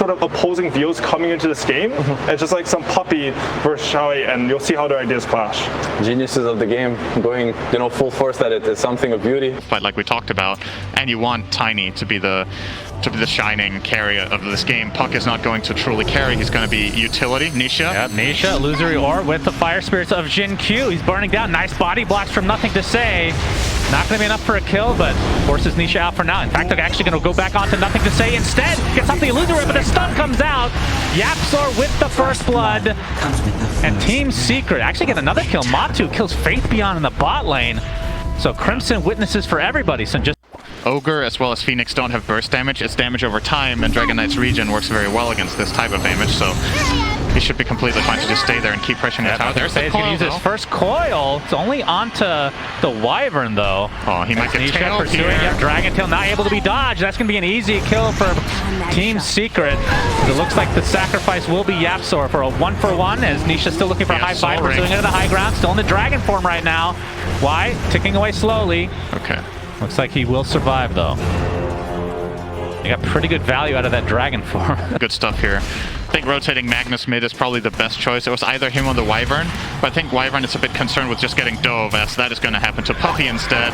sort of opposing views coming into this game. It's just like some puppy versus Xiaoyi, and you'll see how their ideas clash. Geniuses of the game going, full force at it is something of beauty. But like we talked about, and you want Tiny to be the shining carry of this game. Puck is not going to truly carry. He's going to be utility. Nisha. Yep, Nisha, illusory ore with the fire spirits of Jin Q. He's burning down. Nice body blocks from Nothing to Say. Not going to be enough for a kill, but forces Nisha out for now. In fact, they're actually going to go back onto Nothing to Say instead. Gets off the illusory, but the stun comes out. Yapzor with the first blood. And Team Secret actually get another kill. Matu kills Faith Beyond in the bot lane. So Crimson witnesses for everybody. So just Ogre as well as Phoenix don't have burst damage. It's damage over time, and Dragon Knight's regen works very well against this type of damage, so he should be completely fine to just stay there and keep pressuring the tower. There's the coil, he's going to use his first coil. It's only onto the Wyvern, though. Oh, he might get tailed here. Yep, Dragon Tail not able to be dodged. That's going to be an easy kill for Team Secret. It looks like the sacrifice will be Yapzor for a 1-for-1, as Nisha's still looking for a high five, pursuing into the high ground. Still in the Dragon form right now. Why? Ticking away slowly. Okay. Looks like he will survive, though. They got pretty good value out of that Dragon form. Good stuff here. I think rotating Magnus mid is probably the best choice. It was either him or the Wyvern, but I think Wyvern is a bit concerned with just getting dove, as that is going to happen to Puppy instead.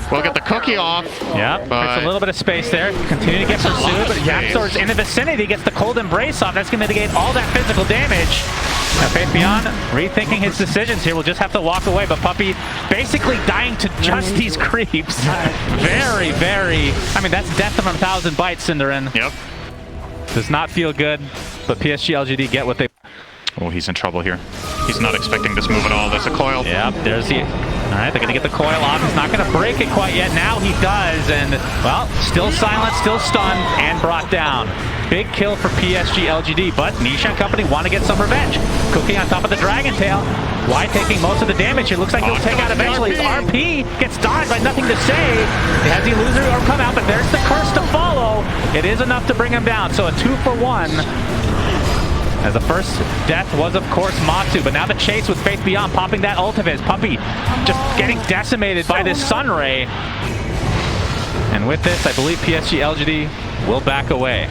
We'll get the cookie off. Yeah, there's a little bit of space there. Continue to get pursued, but Yapzor's in the vicinity, gets the cold embrace off. That's going to mitigate all that physical damage. Now Faith Beyond rethinking his decisions here. We'll just have to walk away, but Puppy basically dying to just these creeps. Very, very... I mean, that's death from 1,000 bites, Cinderin. Yep. Does not feel good, but PSG LGD get what they... Oh, he's in trouble here. He's not expecting this move at all. There's a coil. Yep, there's the... All right, they're going to get the coil off. He's not going to break it quite yet. Now he does, and, well, still silent, still stunned, and brought down. Big kill for PSG LGD, but Nisha and company want to get some revenge. Cookie on top of the Dragon Tail. Why taking most of the damage? It looks like he'll take out eventually. RP gets dodged by Nothing to Say. It has the illusory orb come out, but there's the curse to follow. It is enough to bring him down, so a 2-for-1. As the first death was, of course, Matu, but now the chase with Faith Beyond, popping that ult of his. Puppy just getting decimated by this Sunray. And with this, I believe PSG LGD will back away.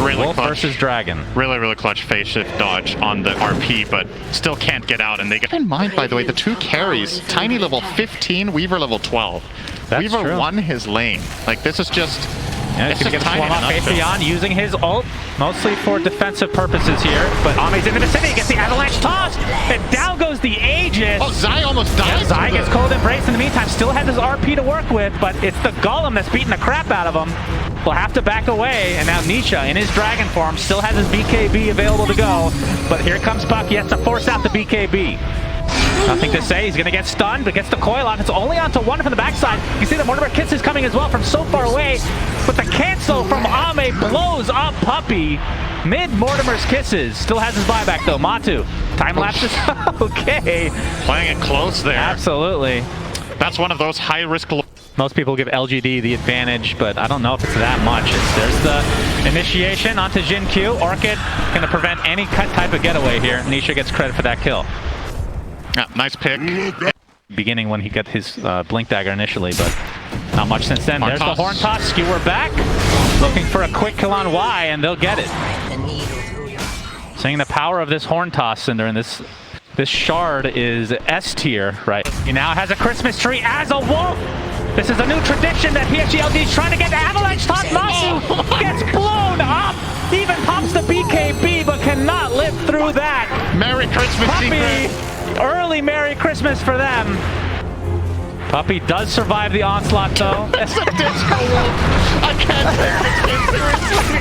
Really Wolf clutch versus Dragon. Really clutch phase shift dodge on the RP, but still can't get out, and they get... Keep in mind, by the way, the two carries, Tiny level 15, Weaver level 12. That's Weaver true. won his lane. Like, this is just... Yeah, he's going to get a swarm off Faith Beyond, using his ult, mostly for defensive purposes here. But Ame's in the vicinity, gets the avalanche tossed, and down goes the Aegis. Oh, Zai almost died. Yeah, Zai gets cold embrace in the meantime, still has his RP to work with, but it's the Golem that's beating the crap out of him. Will have to back away, and now Nisha, in his Dragon form, still has his BKB available to go. But here comes Puck, he has to force out the BKB. Nothing to Say, he's going to get stunned, but gets the coil off. It's only onto one from the backside. You see the Mortimer Kiss is coming as well from so far away, but the cancel from Ame blows up Puppy. Mid Mortimer's Kisses. Still has his buyback though. Matu, time lapses. Okay. Playing it close there. Absolutely. That's one of those high-risk... Most people give LGD the advantage, but I don't know if it's that much. There's the initiation onto Jin Q. Orchid going to prevent any type of getaway here. Nisha gets credit for that kill. Yeah, nice pick. Beginning when he got his Blink Dagger initially, but not much since then. There's the Horn Toss. Skewer back. Looking for a quick kill on Y, and they'll get it. Seeing the power of this Horn Toss, Cinder, and this shard is S tier, right? He now has a Christmas tree as a wolf. This is a new tradition that PSG is trying to get the avalanche toss. Masu gets blown up. Even pops the BKB, but cannot live through that. Merry Christmas, Secret. Early Merry Christmas for them. Puppy does survive the onslaught, though. It's a disco wolf. I can't take this seriously.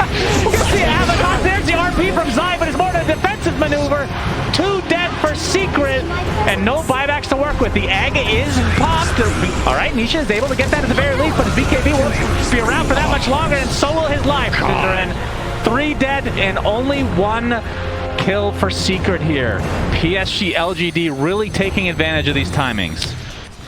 Gets the avalanche. There's the RP from Zai, but it's more than a defensive maneuver. 2 dead for Secret, and no buybacks to work with. The egg is popped. All right, Nisha is able to get that at the very least, but his BKB won't be around for that much longer, and so will his life. 3 dead and only 1 kill for Secret here. PSG LGD really taking advantage of these timings.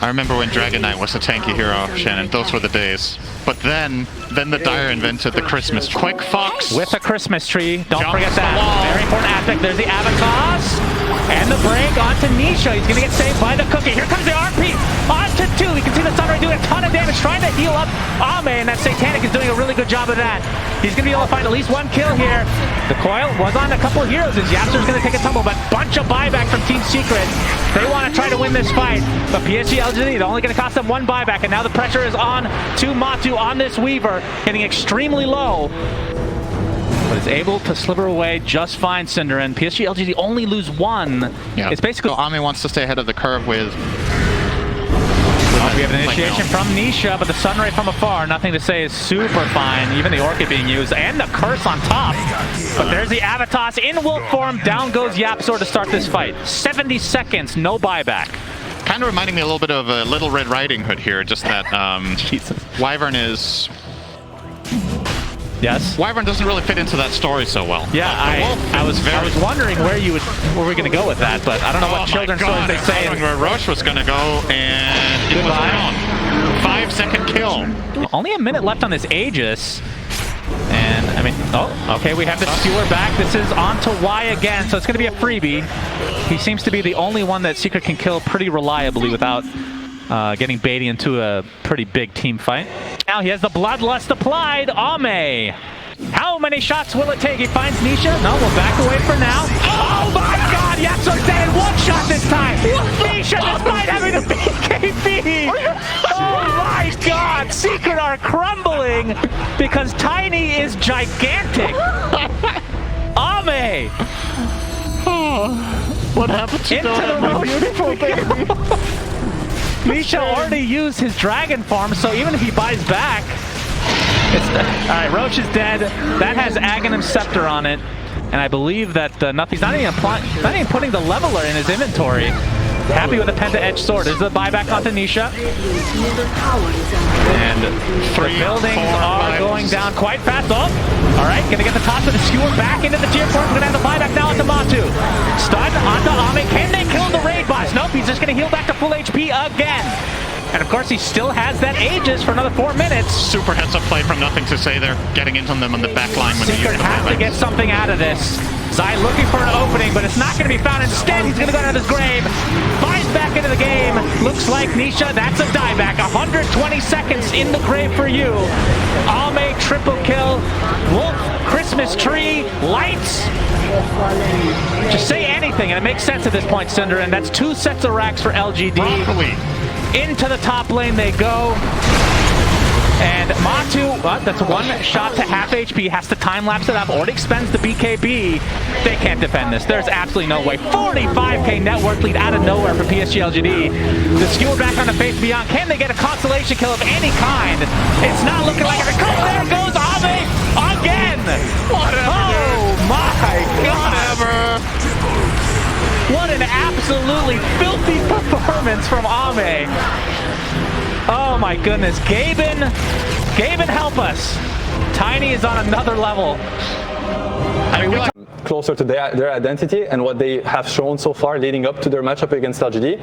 I remember when Dragon Knight was a tanky hero, Shannon. Those were the days. But then the Dire invented the Christmas tree. Quick Fox with a Christmas tree. Don't jumps forget that. Very important aspect. There's the Avatos. And the break onto Nisha. He's going to get saved by the cookie. Here comes the RP. On to 2. You can see the Sunray doing a ton of damage, trying to heal up Ame, and that Satanic is doing a really good job of that. He's going to be able to find at least 1 kill here. The coil was on a couple of heroes, as Yapster's going to take a tumble, but bunch of buyback from Team Secret. They want to try to win this fight, but PSG LGD, they're only going to cost them 1 buyback, and now the pressure is on to Matu on this Weaver, getting extremely low. But is able to sliver away just fine, Cinder, and PSG LGD only lose 1. Yeah. It's basically... So Ame wants to stay ahead of the curve with... We have an initiation from Nisha, but the Sunray from afar, nothing to say, is super fine. Even the Orchid being used, and the Curse on top. But there's the Avatos in wolf form. Down goes Yapsor to start this fight. 70 seconds, no buyback. Kind of reminding me a little bit of a Little Red Riding Hood here, just that Wyvern is... Yes? Wyvern doesn't really fit into that story so well. Yeah, I was wondering where we're going to go with that, but I don't know what children's stories they say. I was where Roche was going to go, and it was wrong. 5-second kill. Only a minute left on this Aegis. And, I mean, oh, okay, we have the Skewer back. This is on to Y again, so it's going to be a freebie. He seems to be the only one that Secret can kill pretty reliably without getting Beatty into a pretty big team fight. Now he has the Bloodlust applied. Ame. How many shots will it take? He finds Nisha. No, we'll back away for now. Oh my god! Yapso's dead in 1 shot this time! Nisha, despite having a BKB! Oh my god! Secret are crumbling because Tiny is gigantic! Ame! What happened to into the Roche beautiful baby? Nisha already used his dragon farm, so even if he buys back, alright, Roche is dead. That has Aghanim Scepter on it, and I believe that he's not even putting the leveler in his inventory. Happy with a Penta-Edge sword. This is a buyback onto Nisha. And the buildings are going down quite fast. Oh, alright, gonna get the toss of the Skewer back into the tier 4. We're gonna have the buyback now onto Matu. Stun onto Ame. Can they kill the raid boss? Nope, he's just gonna heal back to full HP again. And of course, he still has that Aegis for another 4 minutes. Super heads-up play from Nothing to Say there, getting into them on the back line when Secret has to get something out of this. Zai looking for an opening, but it's not going to be found. Instead, he's going to go down to his grave. Finds back into the game. Looks like Nisha, that's a dieback. 120 seconds in the grave for you. Ame, triple kill. Wolf, Christmas tree, lights. Just say anything, and it makes sense at this point, Cinder. And that's 2 sets of racks for LGD. Broccoli. Into the top lane they go. And Matu, that's 1 shot to half HP, has to time-lapse it up, already expends the BKB. They can't defend this. There's absolutely no way. 45k network lead out of nowhere for PSG LGD. The Skewer back on the face beyond. Can they get a consolation kill of any kind? It's not looking like it. There goes Ame again! Whatever. Oh my god! Whatever. What an absolutely filthy performance from Ame. Oh my goodness. Gaben, help us. Tiny is on another level. I mean, closer to their identity and what they have shown so far leading up to their matchup against LGD.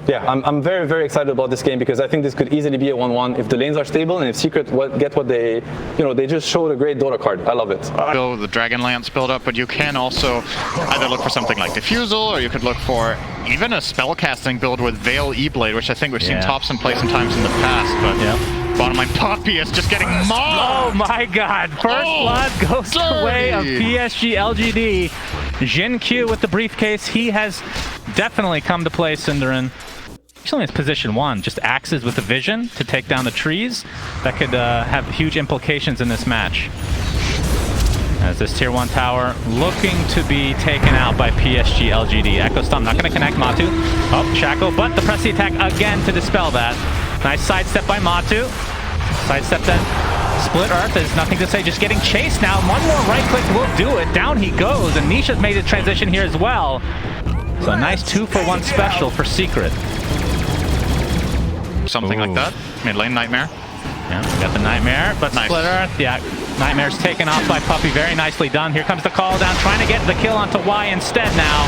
Yeah, I'm very, very excited about this game because I think this could easily be a 1-1 if the lanes are stable and if Secret get what they, they just showed a great Dota card. I love it. So the Dragon Lance build up, but you can also either look for something like Diffusal, or you could look for even a spellcasting build with Veil E-Blade, which I think we've seen Topson play sometimes in the past, but bottom line, Poppy is just getting mobbed! Oh my god, first blood goes the way of PSG LGD. Jin Q with the briefcase, he has definitely come to play, Cinderin. Actually, it's position 1, just axes with the vision to take down the trees. That could have huge implications in this match. As this tier 1 tower looking to be taken out by PSG LGD. Echo Stomp not going to connect Matu. Oh, Shackle, but the press the attack again to dispel that. Nice sidestep by Matu. Sidestep that. Split Earth, there's nothing to say, just getting chased now. 1 more right click will do it. Down he goes, and Nisha's made a transition here as well. So a nice 2-for-1 special for Secret. Something like that. Mid lane Nightmare. Yeah, we got the Nightmare, but nice. Split Earth, yeah. Nightmare's taken off by Puppy, very nicely done. Here comes the call down, trying to get the kill onto Y instead now.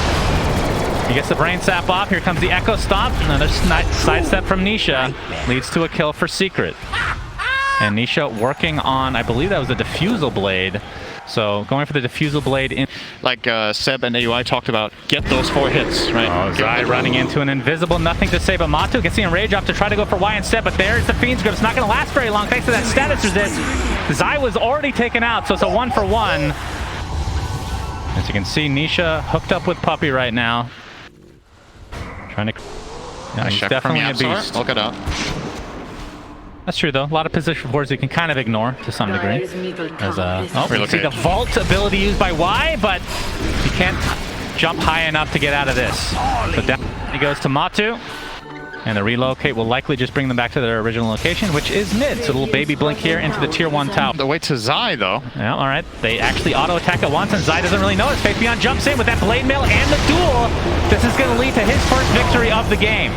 He gets the Brain Sap off, here comes the Echo Stomp. Another sidestep from Nisha. Leads to a kill for Secret. And Nisha working on, I believe that was a Diffusal Blade. So going for the Diffusal Blade in. Like Seb and AUI talked about, get those 4 hits, right? Oh, Zai running into an invisible, nothing to say, but Matu gets the Enrage off to try to go for Y instead, but there's the Fiend's Grip. It's not going to last very long thanks to that status resist. Zai was already taken out, so it's a 1-for-1. As you can see, Nisha hooked up with Puppey right now. Trying to... Yeah, Nice he's check definitely a from beast. Look it up. That's true, though. A lot of position boards you can kind of ignore to some degree. As, you see the Vault ability used by Y, but you can't jump high enough to get out of this. So down he goes to Matu, and the relocate will likely just bring them back to their original location, which is mid. So a little baby blink here into the tier 1 tower. The way to Zai, though. Yeah, all right. They actually auto-attack at once, and Zai doesn't really notice. Faith Beyond jumps in with that Blade Mail and the duel. This is going to lead to his first victory of the game.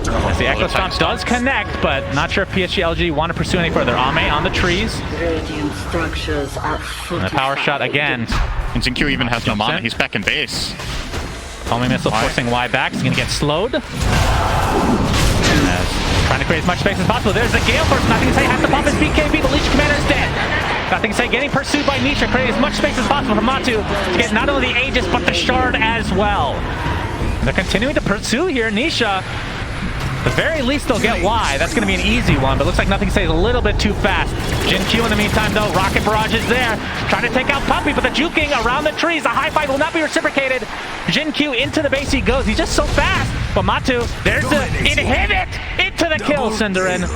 As the Echo Stomp does connect, but not sure if PSG LG want to pursue any further. Ame on the trees. Radiant structures are And a power shot again. And Jinkyu even has no mana. He's back in base. Homing missile forcing Y back. He's going to get slowed. And trying to create as much space as possible. There's the Gale Force. Nothing to say. Has to pop his BKB. The Leech Commander is dead. Nothing to say. Getting pursued by Nisha. Creating as much space as possible for Matu to get not only the Aegis, but the Shard as well. They're continuing to pursue here. Nisha. At the very least, they'll get Y. That's going to be an easy one, but looks like Nothing stays a little bit too fast. Jin Q in the meantime, though, Rocket Barrage is there. Trying to take out Puppey, but the juking around the trees. The high five will not be reciprocated. Jin Q into the base he goes. He's just so fast. But Matu, there's the inhibit into the kill, Cinderin.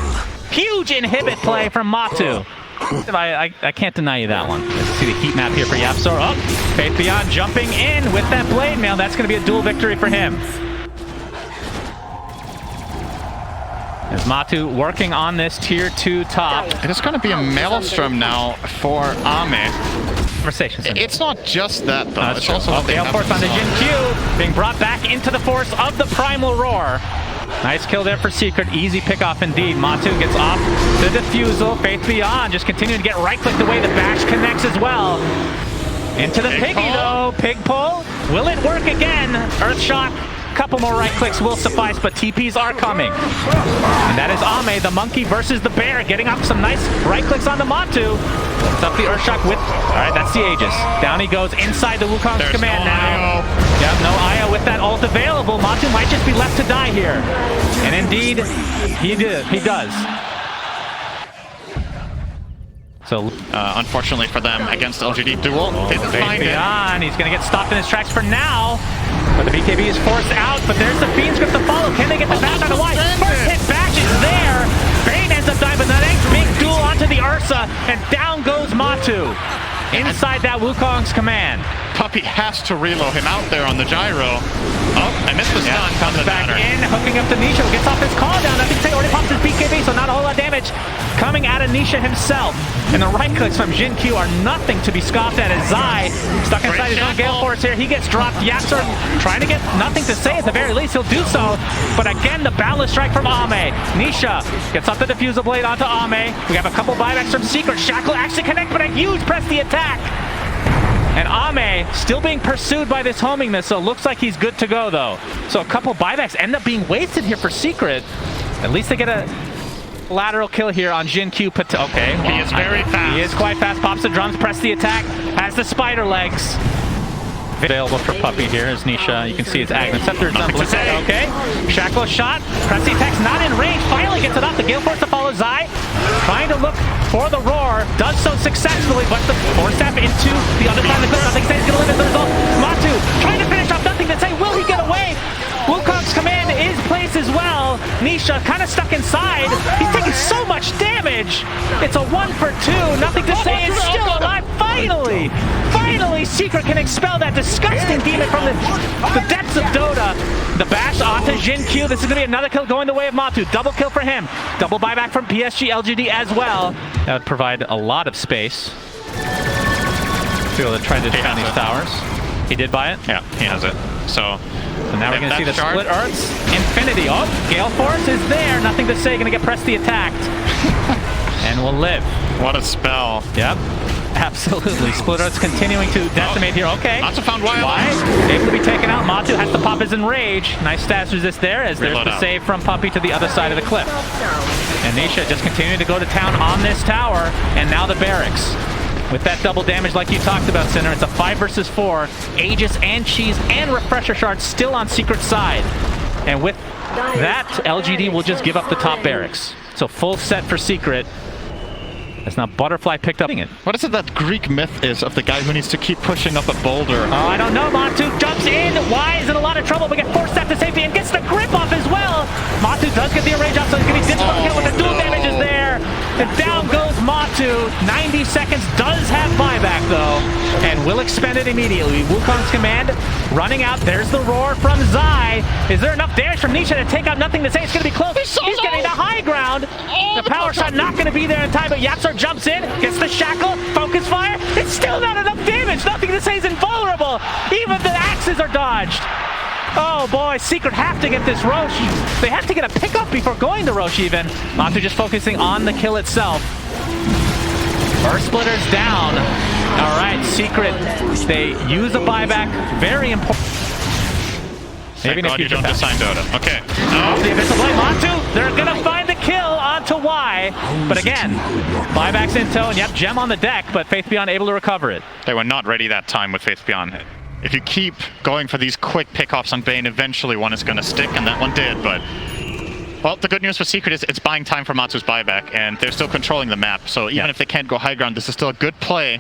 Huge inhibit play from Matu. I can't deny you that one. Let's see the heat map here for Yapsor. Oh, Faith Beyond jumping in with that Blade Mail. That's going to be a dual victory for him. As Matu working on this tier 2 top. It is going to be a maelstrom now for Ame. Conversations. It's not just that, though. It's true. also what they Gale have Force in on the zone. Jin Q, being brought back into the force of the Primal Roar. Nice kill there for Secret. Easy pickoff indeed. Matu gets off the Diffusal. Faith Beyond just continuing to get right-clicked away. The bash connects as well. Into the Piggy, though. Pig pull. Will it work again? Earth Shock. Couple more right clicks will suffice, but TPs are coming. And that is Ame, the monkey versus the bear, getting up some nice right clicks on the Matu. It's up the Earthshock with... Alright, that's the Aegis. Down he goes inside the Wukong's command now. Yep, no Io with that ult available. Matu might just be left to die here. And indeed, he does. So, unfortunately for them, against LGD duel, they didn't find it. He's going to get stopped in his tracks for now. But the BKB is forced out, but there's the Fiend's Grip to follow. Can they get the bash on the Y? First hit bash is there. Bane ends up dying, but that big duel onto the Ursa, and down goes Matu. Inside that Wukong's command. Puppey has to reload him out there on the gyro. Oh, I missed the stun. Comes back in, hooking up to Nisha, gets off his call down. I think he already pops his BKB, so not a whole lot of damage coming out of Nisha himself. And the right clicks from Jin Q are nothing to be scoffed at as Zai stuck inside his own Gale Force here. He gets dropped. Yapsor trying to get Nothing to say at the very least. He'll do so. But again, the Boundless Strike from Ame. Nisha gets off the Diffusal Blade onto Ame. We have a couple buybacks from Secret. Shackle actually connect, but a huge press the attack. And Ame still being pursued by this homing missile. Looks like he's good to go, though. So a couple buybacks end up being wasted here for Secret. At least they get a lateral kill here on Jin Q. Okay. He is very fast. He is quite fast. Pops the drums, press the attack, has the spider legs. Available for Puppey here is Nisha. You can see it's Agnes Scepter. Okay. Shackle shot. Press the attack's not in range. Finally gets it off. The Gale Force to follow Zai. Trying to look for the roar. Does so successfully, but the force step into the other side of the cliff. Nothing stays going to limit the result. Matu trying to finish off. Nothing to say. Will he get away? Wukong's command is placed as well. Nisha kind of stuck inside. He's taking so much damage. It's a 1-for-2. Nothing to say. It's still alive. Finally! Finally, Secret can expel that disgusting demon from the depths of Dota. The bash onto Jin Q. This is going to be another kill going the way of Matu. Double kill for him. Double buyback from PSG LGD as well. That would provide a lot of space to be able to try to defend these towers. He did buy it? Yeah, he has it. So now we're going to see the split Earths. Infinity. Oh, Gale Force is there. Nothing to say. Going to get pressed the attacked. And will live. What a spell. Yep. Absolutely. Split Earth's continuing to decimate here. Okay. Matu found Y. Able to be taken out. Matu has to pop his Enrage. Nice status resist there as there's the save from Puppey to the other side of the cliff. And Nisha just continuing to go to town on this tower. And now the barracks. with that double damage like you talked about, Sinner. It's a 5 versus 4. Aegis and Cheese and Refresher Shard still on Secret's side. And with that, LGD will just give up the top barracks. So full set for Secret. As now Butterfly picked up it. What is it that Greek myth is of the guy who needs to keep pushing up a boulder? Oh, I don't know. Matu jumps in. Y is in a lot of trouble, but gets forced out to safety and gets the grip off as well. Matu does get the range off, so he's going to be difficult to kill with the dual damage is there. And down goes Matu. 90 seconds, does have buyback though, and will expend it immediately. Wukong's command running out. There's the roar from Zai. Is there enough damage from Nisha to take out Nothing to Say? It's going to be close. He's getting the high ground. The power shot not going to be there in time, but Yapsar jumps in, gets the shackle, focus fire. It's still not enough damage. Nothing to Say is invulnerable. Even the axes are dodged. Oh boy, Secret have to get this Roche. They have to get a pickup before going to Roche even. Matu just focusing on the kill itself. Earth Splitter's down. All right, Secret, they use a buyback. Very important. Maybe if you don't assign Dota. Okay. Oh, the Abyssal Blade, Matu, they're gonna find the kill onto Y. But again, buybacks in tow, and yep, Gem on the deck, but Faith Beyond able to recover it. They were not ready that time with Faith Beyond. If you keep going for these quick pickoffs on Bane, eventually one is gonna stick, and that one did, but... Well, the good news for Secret is it's buying time for Matsu's buyback, and they're still controlling the map, so even if they can't go high ground, this is still a good play.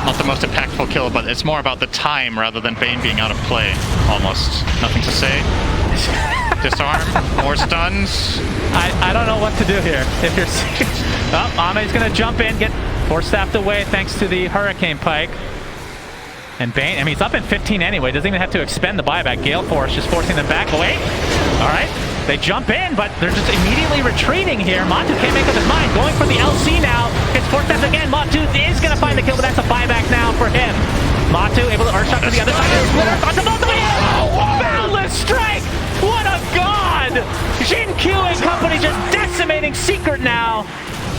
Not the most impactful kill, but it's more about the time rather than Bane being out of play, almost. Nothing to say. Disarm, more stuns. I don't know what to do here. If you're... Oh, Ame's gonna jump in, get force-staffed away thanks to the Hurricane Pike. And Bane, I mean, he's up in 15 anyway, doesn't even have to expend the buyback. Gale Force just forcing them back away. All right, they jump in, but they're just immediately retreating here. Matu can't make up his mind, going for the LC now. Gets forced out again. Matu is gonna find the kill, but that's a buyback now for him. Matu able to Earthshock to the other side. Onto both of them. Boundless strike. What a god! Jin Q and company just decimating Secret now.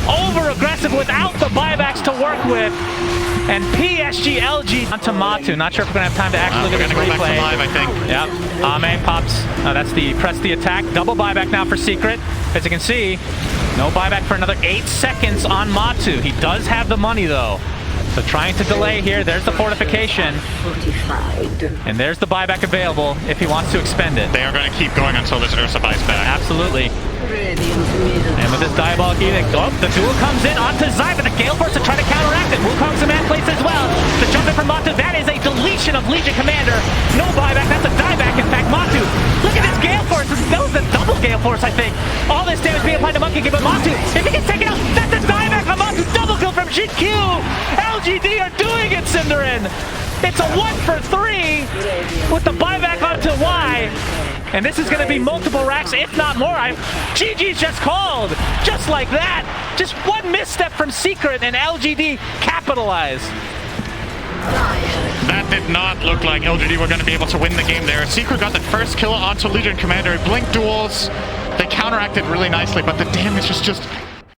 Over aggressive without the buybacks to work with. And PSG LG onto Matu. Not sure if we're gonna have time to actually look at this replay. Go back to live, I think. Yep. Ame pops. That's the press the attack. Double buyback now for Secret. As you can see, no buyback for another 8 seconds on Matu. He does have the money though. So trying to delay here. There's the fortification. And there's the buyback available if he wants to expend it. They are going to keep going until this Ursa buys back. Absolutely. And with this Diabolic Edict, oh, the duel comes in onto Zai, but the Gale Force to try to counteract it. Wukong's the man place as well. The jump in from Matu, that is a deletion of Legion Commander. No buyback, that's a dieback. In fact, Matu, look at this Gale Force. That was a double Gale Force, I think. All this damage being applied to Monkey King, but Matu, if he gets taken out, that's a dieback on Matu. Double kill from Jin Q. LGD are doing it, Cinderin. It's a 1 for 3 with the buyback onto Y. And this is going to be multiple racks, if not more. GG's just called. Just like that. Just one misstep from Secret and LGD capitalize. That did not look like LGD were going to be able to win the game there. Secret got the first kill onto Legion Commander. Blink duels. They counteracted really nicely, but the damage is just